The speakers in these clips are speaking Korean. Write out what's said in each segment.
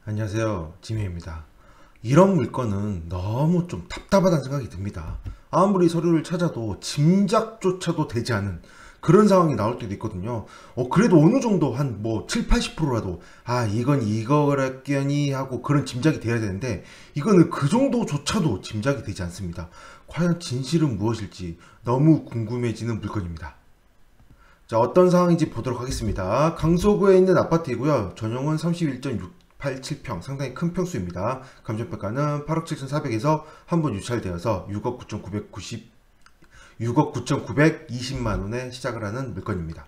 안녕하세요, 지미입니다. 이런 물건은 너무 좀 답답하다는 생각이 듭니다. 아무리 서류를 찾아도 짐작조차도 되지 않은 그런 상황이 나올 때도 있거든요. 그래도 어느 정도 한 뭐 7, 80%라도 이건 이거랬겠니 하고 그런 짐작이 돼야 되는데, 이거는 그 정도조차도 짐작이 되지 않습니다. 과연 진실은 무엇일지 너무 궁금해지는 물건입니다. 자, 어떤 상황인지 보도록 하겠습니다. 강서구에 있는 아파트이고요. 전용은 31.687평, 상당히 큰 평수입니다. 감정평가는 8억 7,400에서 한 번 유찰되어서 6억 9,920만원에 시작을 하는 물건입니다.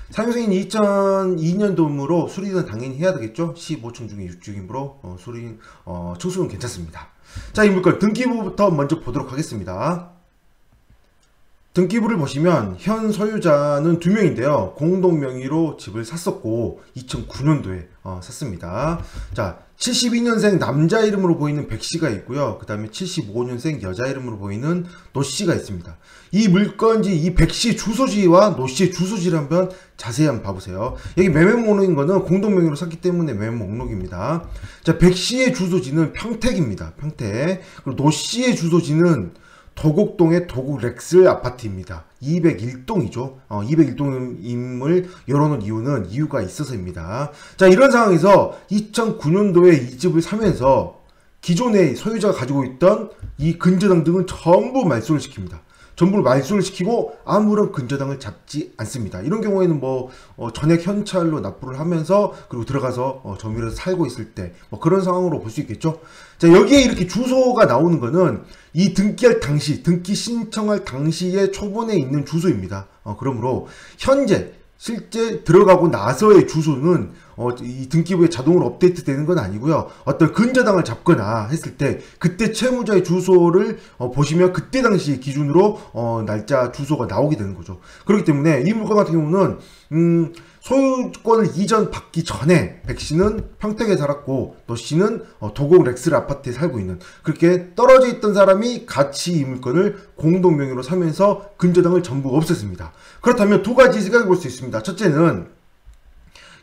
사용승인 2002년도므로 수리는 당연히 해야 되겠죠. 15층 중에 6층이므로 층수는 괜찮습니다. 자, 이 물건 등기부부터 먼저 보도록 하겠습니다. 등기부를 보시면 현 소유자는 2명인데요. 공동 명의로 집을 샀었고 2009년도에 샀습니다. 자, 72년생 남자 이름으로 보이는 백씨가 있고요. 그 다음에 75년생 여자 이름으로 보이는 노씨가 있습니다. 이 물건지 이 백씨 주소지와 노씨의 주소지를 한번 자세히 한번 봐보세요. 여기 매매 목록인 거는 공동 명의로 샀기 때문에 매매 목록입니다. 자, 백씨의 주소지는 평택입니다. 평택. 그리고 노씨의 주소지는 도곡동의 도곡 렉스 아파트입니다. 201동이죠. 201동임을 열어놓은 이유가 있어서입니다. 자, 이런 상황에서 2009년도에 이 집을 사면서 기존의 소유자가 가지고 있던 이 근저당 등은 전부 말소를 시킵니다. 전부 말소를 시키고 아무런 근저당을 잡지 않습니다. 이런 경우에는 전액 현찰로 납부를 하면서 그리고 들어가서 점유해서 살고 있을 때 그런 상황으로 볼 수 있겠죠. 자, 여기에 이렇게 주소가 나오는 거는 이 등기할 당시, 등기 신청할 당시에 초본에 있는 주소입니다. 그러므로 현재 실제 들어가고 나서의 주소는 이 등기부에 자동으로 업데이트 되는 건 아니고요. 어떤 근저당을 잡거나 했을 때 그때 채무자의 주소를 보시면 그때 당시 기준으로 날짜 주소가 나오게 되는 거죠. 그렇기 때문에 이 물건 같은 경우는 소유권을 이전받기 전에 백씨는 평택에 살았고 노씨는 도곡 렉스 아파트에 살고 있는, 그렇게 떨어져 있던 사람이 같이 이 물건을 공동 명의로 사면서 근저당을 전부 없앴습니다. 그렇다면 두 가지 생각해 볼 수 있습니다. 첫째는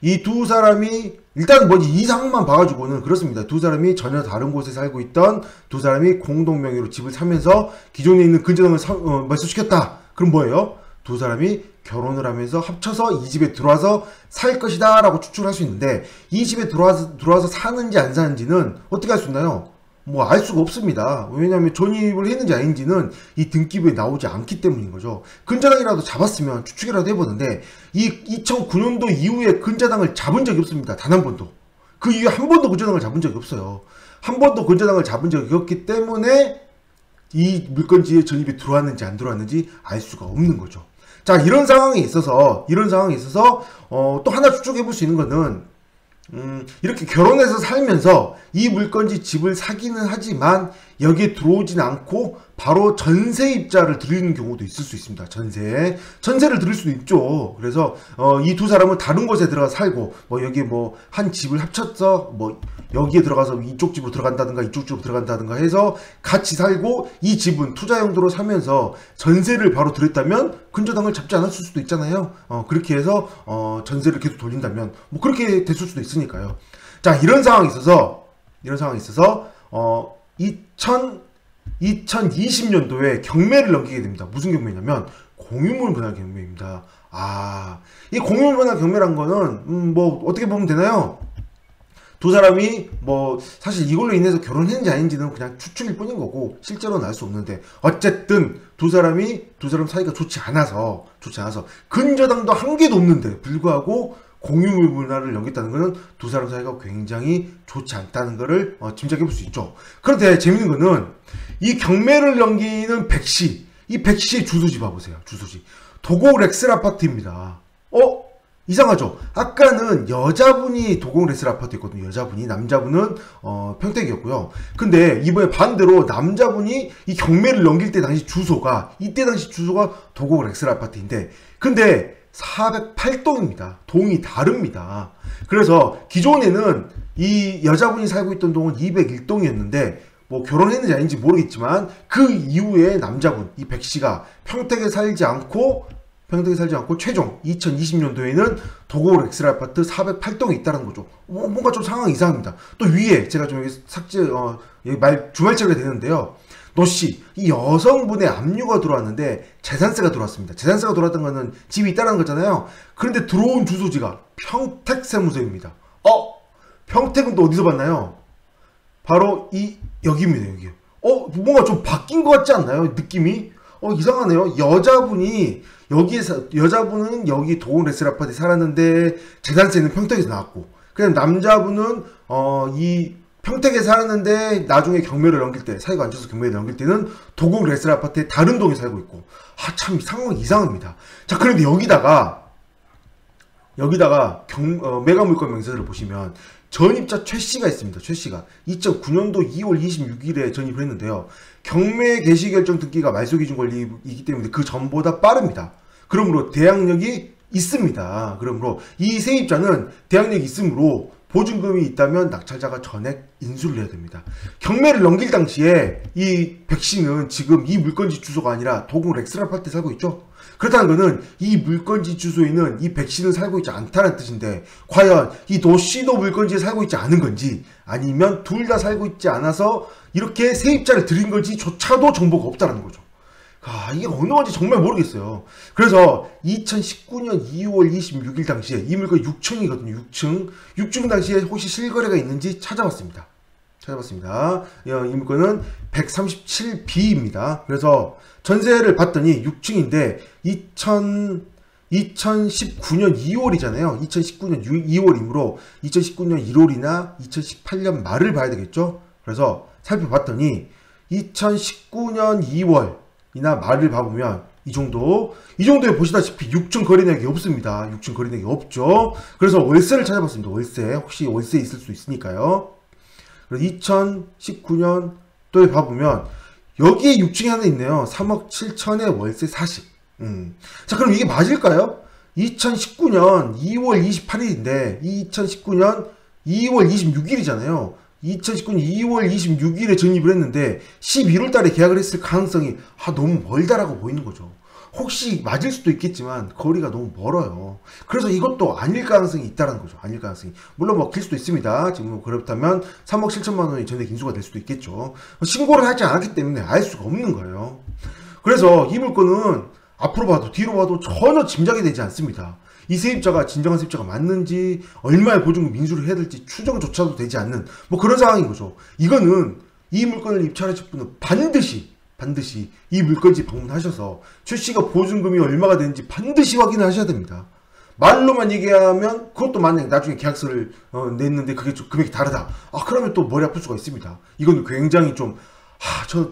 이 두 사람이 일단 이 상황만 봐가지고는 그렇습니다. 두 사람이 전혀 다른 곳에 살고 있던 두 사람이 공동 명의로 집을 사면서 기존에 있는 근저당을 말소시켰다. 그럼 뭐예요? 두 사람이 결혼을 하면서 합쳐서 이 집에 들어와서 살 것이다 라고 추측을 할 수 있는데, 이 집에 들어와서 사는지 안 사는지는 어떻게 할 수 있나요? 알 수가 없습니다. 왜냐하면 전입을 했는지 아닌지는 이 등기부에 나오지 않기 때문인 거죠. 근저당이라도 잡았으면 추측이라도 해보는데, 이 2009년도 이후에 근저당을 잡은 적이 없습니다. 단 한 번도. 그 이후에 한 번도 근저당을 잡은 적이 없어요. 한 번도 근저당을 잡은 적이 없기 때문에 이 물건지에 전입이 들어왔는지 안 들어왔는지 알 수가 없는 거죠. 자, 이런 상황에 있어서 또 하나 추측해 볼 수 있는 거는, 이렇게 결혼해서 살면서 이 물건지 집을 사기는 하지만 여기에 들어오진 않고 바로 전세입자를 드리는 경우도 있을 수 있습니다. 전세를 드릴 수도 있죠. 그래서 이 두 사람은 다른 곳에 들어가 살고 여기에 한 집을 합쳐서 여기에 들어가서 이쪽 집으로 들어간다든가 이쪽 집으로 들어간다든가 해서 같이 살고, 이 집은 투자 용도로 사면서 전세를 바로 드렸다면 근저당을 잡지 않았을 수도 있잖아요. 그렇게 해서 전세를 계속 돌린다면 그렇게 됐을 수도 있으니까요. 자, 이런 상황이 있어서 2020년도에 경매를 넘기게 됩니다. 무슨 경매냐면 공유물 분할 경매입니다. 이 공유물 분할 경매란 거는 어떻게 보면 되나요? 두 사람이 사실 이걸로 인해서 결혼했는지 아닌지는 그냥 추측일 뿐인 거고 실제로는 알 수 없는데, 어쨌든 두 사람 사이가 좋지 않아서 근저당도 한 개도 없는데 불구하고 공유물 분할을 넘겼다는 것은 두 사람 사이가 굉장히 좋지 않다는 것을 짐작해 볼 수 있죠. 그런데 재밌는 거는 이 경매를 넘기는 백씨, 이 백씨의 주소지 봐보세요. 주소지 도곡 렉스 아파트입니다. 이상하죠? 아까는 여자분이 도곡 렉스 아파트였거든요. 남자분은 평택이었고요. 근데 이번에 반대로 남자분이 이 경매를 넘길 때 당시 주소가 도곡 렉스 아파트인데, 근데 408동입니다. 동이 다릅니다. 그래서 기존에는 이 여자분이 살고 있던 동은 201동이었는데 결혼했는지 아닌지 모르겠지만 그 이후에 남자분, 이 백씨가 평택에 살지 않고 평택에 살지 않고 최종 2020년도에는 도곡 엑스레이 아파트 408동에 있다는 거죠. 뭔가 좀 상황이 이상합니다. 또 위에 제가 좀 여기 삭제 여기 주말 처리가 되는데요. 노씨, 이 여성분의 압류가 들어왔는데 재산세가 들어왔습니다. 재산세가 들어왔던 거는 집이 있다는 거잖아요. 그런데 들어온 주소지가 평택세무서입니다. 평택은 또 어디서 봤나요? 바로 여기입니다. 여기. 뭔가 좀 바뀐 것 같지 않나요? 느낌이? 이상하네요. 여자분은 여기 도곡 엑스레이 아파트에 살았는데 재산세는 평택에서 나왔고, 그냥 남자분은 이 평택에 살았는데 나중에 경매를 넘길 때, 사이가 안 좋아서 경매를 넘길 때는 도곡 엑스레이 아파트의 다른 동에 살고 있고, 참 상황이 이상합니다. 자, 그런데 여기다가 매각 물건 명세서를 보시면 전입자 최씨가 있습니다. 최씨가 2009년도 2월 26일에 전입을 했는데요. 경매 개시 결정 등기가 말소 기준 권리이기 때문에 그 전보다 빠릅니다. 그러므로 대항력이 있습니다. 그러므로 이 세입자는 대항력이 있으므로 보증금이 있다면 낙찰자가 전액 인수를 해야 됩니다. 경매를 넘길 당시에 이 백씨는 지금 이 물건지 주소가 아니라 도곡 엑스레이 아파트에 살고 있죠. 그렇다는 것은 이 물건지 주소에는 이 백씨는 살고 있지 않다는 뜻인데, 과연 이 노씨도 물건지에 살고 있지 않은 건지, 아니면 둘 다 살고 있지 않아서 이렇게 세입자를 들인 건지조차도 정보가 없다는 거죠. 이게 어느 건지 정말 모르겠어요. 그래서 2019년 2월 26일 당시에 이 물건 6층이거든요. 6층 당시에 혹시 실거래가 있는지 찾아봤습니다. 이 물건은 137B입니다. 그래서 전세를 봤더니 6층인데 2019년 2월이잖아요. 2019년 2월이므로 2019년 1월이나 2018년 말을 봐야 되겠죠. 그래서 살펴봤더니 2019년 2월이나 말을 봐보면 이 정도에 보시다시피 6층 거래내역이 없습니다. 6층 거래내역이 없죠. 그래서 월세를 찾아봤습니다. 월세. 혹시 월세 있을 수 있으니까요. 그래서 2019년도에 봐보면 여기에 6층이 하나 있네요. 3억 7천에 월세 40. 자, 그럼 이게 맞을까요? 2019년 2월 28일인데 2019년 2월 26일이잖아요. 2019년 2월 26일에 전입을 했는데 11월 달에 계약을 했을 가능성이 너무 멀다라고 보이는 거죠. 혹시 맞을 수도 있겠지만 거리가 너무 멀어요. 그래서 이것도 아닐 가능성이 있다는 거죠. 아닐 가능성이. 물론 먹힐 수도 있습니다. 지금 그렇다면 3억 7천만 원이 전액 인수가 될 수도 있겠죠. 신고를 하지 않았기 때문에 알 수가 없는 거예요. 그래서 이 물건은 앞으로 봐도 뒤로 봐도 전혀 짐작이 되지 않습니다. 이 세입자가 진정한 세입자가 맞는지, 얼마의 보증금 인수를 해야 될지 추정조차도 되지 않는 그런 상황인 거죠. 이거는 이 물건을 입찰하실 분은 반드시 이 물건지 방문하셔서 최씨가 보증금이 얼마가 되는지 반드시 확인을 하셔야 됩니다. 말로만 얘기하면 그것도 만약에 나중에 계약서를 냈는데 그게 좀 금액이 다르다. 그러면 또 머리 아플 수가 있습니다. 이건 굉장히 좀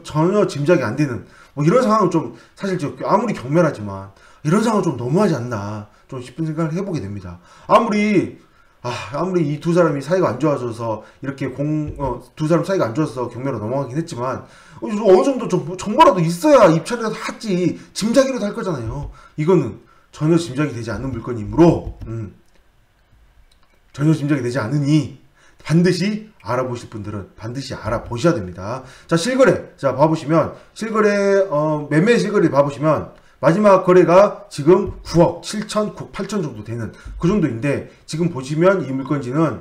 전혀 짐작이 안 되는 이런 상황은 좀 사실 아무리 경멸하지만 이런 상황은 좀 너무하지 않나 좀 싶은 생각을 해보게 됩니다. 아무리 이 두 사람이 사이가 안 좋아져서 이렇게 두 사람 사이가 안 좋아서 경매로 넘어가긴 했지만 어느 정도 정보라도 있어야 입찰이라도 하지, 짐작이라도 할 거잖아요. 이거는 전혀 짐작이 되지 않는 물건이므로 전혀 짐작이 되지 않으니 반드시 알아보실 분들은 반드시 알아보셔야 됩니다. 자, 실거래. 자, 봐보시면 실거래 매매 실거래 봐보시면 마지막 거래가 지금 9억 7천, 9억 8천 정도 되는 그 정도인데, 지금 보시면 이 물건지는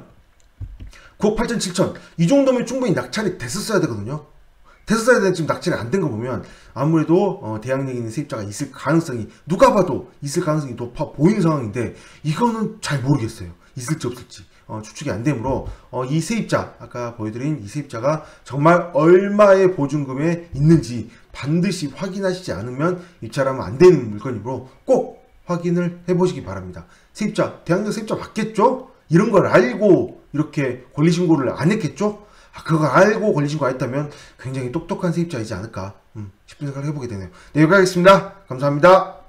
9억 8천, 7천 이 정도면 충분히 낙찰이 됐었어야 되거든요. 됐었어야 되는데 지금 낙찰이 안 된 거 보면 아무래도 대항력 있는 세입자가 있을 가능성이, 누가 봐도 있을 가능성이 높아 보이는 상황인데, 이거는 잘 모르겠어요. 있을지 없을지 추측이 안 되므로 이 세입자, 아까 보여드린 이 세입자가 정말 얼마의 보증금에 있는지 반드시 확인하시지 않으면 입찰하면 안 되는 물건이므로 꼭 확인을 해보시기 바랍니다. 세입자, 대항력 세입자 맞겠죠? 이런 걸 알고 이렇게 권리신고를 안 했겠죠? 그거 알고 권리신고 안 했다면 굉장히 똑똑한 세입자이지 않을까 싶은 생각을 해보게 되네요. 네, 여기까지 하겠습니다. 감사합니다.